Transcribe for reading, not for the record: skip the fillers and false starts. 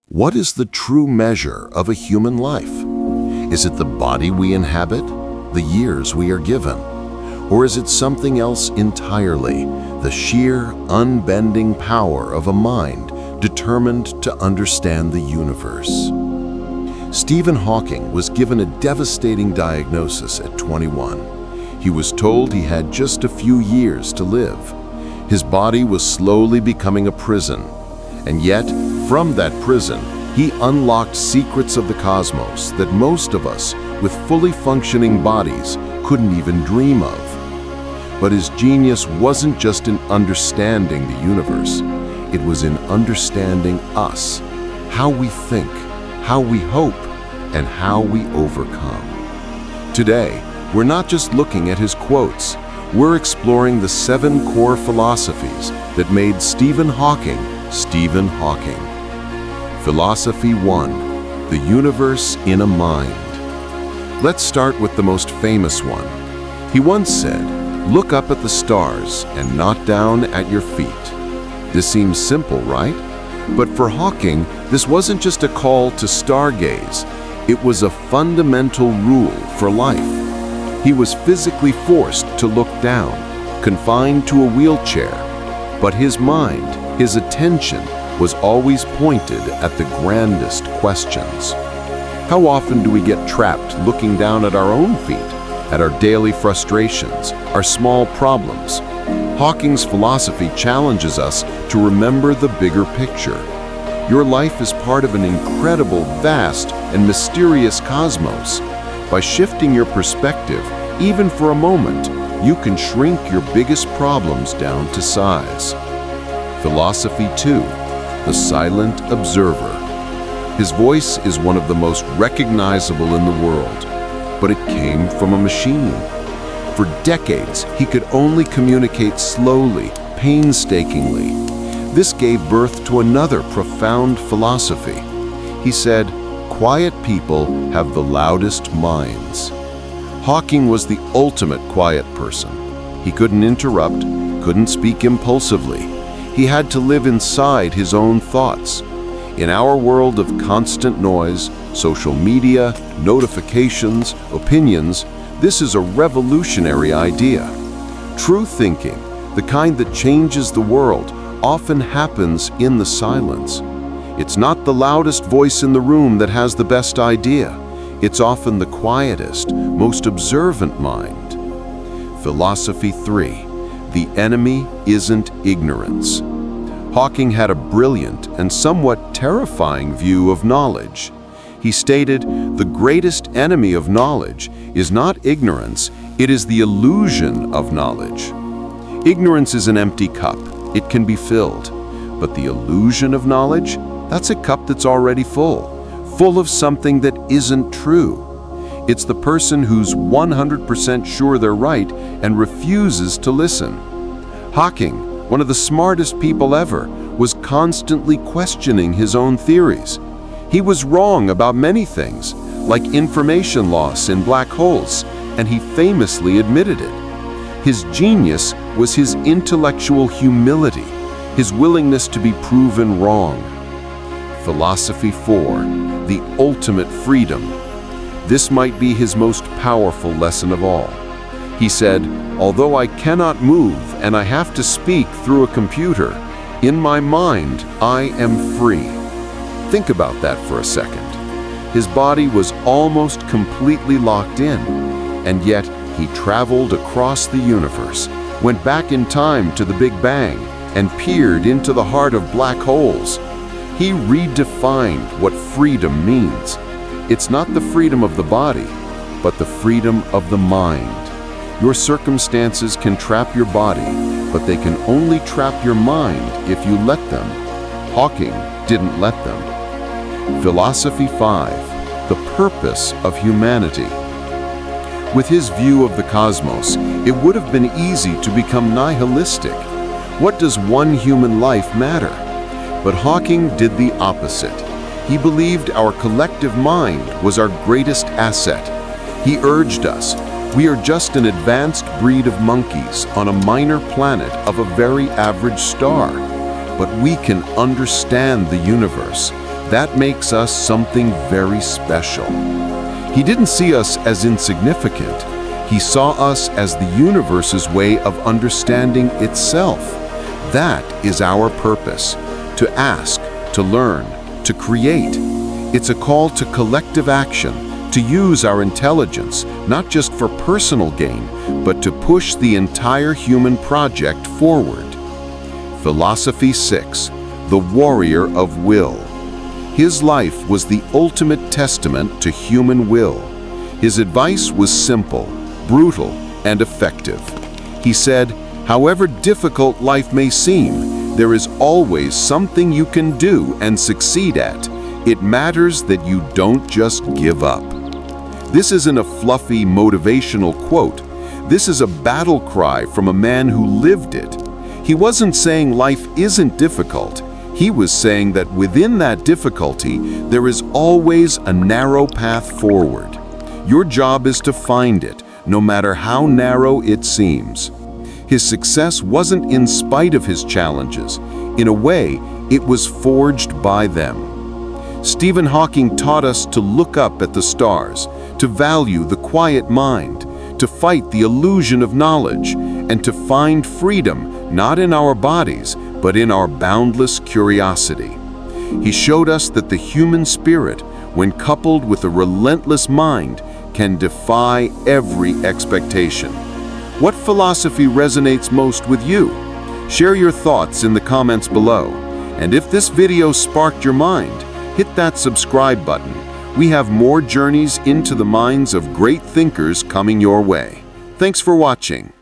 What is the true measure of a human life? Is it the body we inhabit, the years we are given? Or is it something else entirely, the sheer, unbending power of a mind determined to understand the universe? Stephen Hawking was given a devastating diagnosis at 21. He was told he had just a few years to live. His body was slowly becoming a prison, and yet, from that prison, he unlocked secrets of the cosmos that most of us, with fully functioning bodies, couldn't even dream of. But his genius wasn't just in understanding the universe. It was in understanding us, how we think, how we hope, and how we overcome. Today, we're not just looking at his quotes. We're exploring the 7 core philosophies that made Stephen Hawking Stephen Hawking. Philosophy 1, the universe in a mind. Let's start with the most famous one. He once said, "Look up at the stars and not down at your feet." This seems simple, right? But for Hawking, this wasn't just a call to stargaze. It was a fundamental rule for life. He was physically forced to look down, confined to a wheelchair. But his mind, his attention, was always pointed at the grandest questions. How often do we get trapped looking down at our own feet, at our daily frustrations, our small problems? Hawking's philosophy challenges us to remember the bigger picture. Your life is part of an incredible, vast, and mysterious cosmos. By shifting your perspective, even for a moment, you can shrink your biggest problems down to size. Philosophy 2, the silent observer. His voice is one of the most recognizable in the world, but it came from a machine. For decades, he could only communicate slowly, painstakingly. This gave birth to another profound philosophy. He said, "Quiet people have the loudest minds." Hawking was the ultimate quiet person. He couldn't interrupt, couldn't speak impulsively. He had to live inside his own thoughts. In our world of constant noise, social media, notifications, opinions, this is a revolutionary idea. True thinking, the kind that changes the world, often happens in the silence. It's not the loudest voice in the room that has the best idea. It's often the quietest, most observant mind. Philosophy 3, the enemy isn't ignorance. Hawking had a brilliant and somewhat terrifying view of knowledge. He stated, "The greatest enemy of knowledge is not ignorance, it is the illusion of knowledge." Ignorance is an empty cup. It can be filled. But the illusion of knowledge, that's a cup that's already full of something that isn't true. It's the person who's 100% sure they're right and refuses to listen. Hawking, one of the smartest people ever, was constantly questioning his own theories. He was wrong about many things, like information loss in black holes, and he famously admitted it. His genius was his intellectual humility, his willingness to be proven wrong. Philosophy 4, the ultimate freedom. This might be his most powerful lesson of all. He said, "Although I cannot move and I have to speak through a computer, in my mind I am free." Think about that for a second. His body was almost completely locked in, and yet he traveled across the universe, went back in time to the Big Bang, and peered into the heart of black holes. He redefined what freedom means. It's not the freedom of the body, but the freedom of the mind. Your circumstances can trap your body, but they can only trap your mind if you let them. Hawking didn't let them. Philosophy 5, the purpose of humanity. With his view of the cosmos, it would have been easy to become nihilistic. What does one human life matter? But Hawking did the opposite. He believed our collective mind was our greatest asset. He urged us, we are just an advanced breed of monkeys on a minor planet of a very average star. But we can understand the universe, That makes us something very special. He didn't see us as insignificant. He saw us as the universe's way of understanding itself. That is our purpose: to ask, to learn, to create. It's a call to collective action, to use our intelligence, not just for personal gain, but to push the entire human project forward. Philosophy 6. The Warrior of Will. His life was the ultimate testament to human will. His advice was simple, brutal, and effective. He said, "However difficult life may seem, there is always something you can do and succeed at. It matters that you don't just give up." This isn't a fluffy motivational quote. This is a battle cry from a man who lived it. He wasn't saying life isn't difficult. He was saying that within that difficulty, there is always a narrow path forward. Your job is to find it, no matter how narrow it seems. His success wasn't in spite of his challenges. In a way, it was forged by them. Stephen Hawking taught us to look up at the stars, to value the quiet mind, to fight the illusion of knowledge, and to find freedom not in our bodies, but in our boundless curiosity. He showed us that the human spirit, when coupled with a relentless mind, can defy every expectation. What philosophy resonates most with you? Share your thoughts in the comments below. And if this video sparked your mind, hit that subscribe button. We have more journeys into the minds of great thinkers coming your way. Thanks for watching.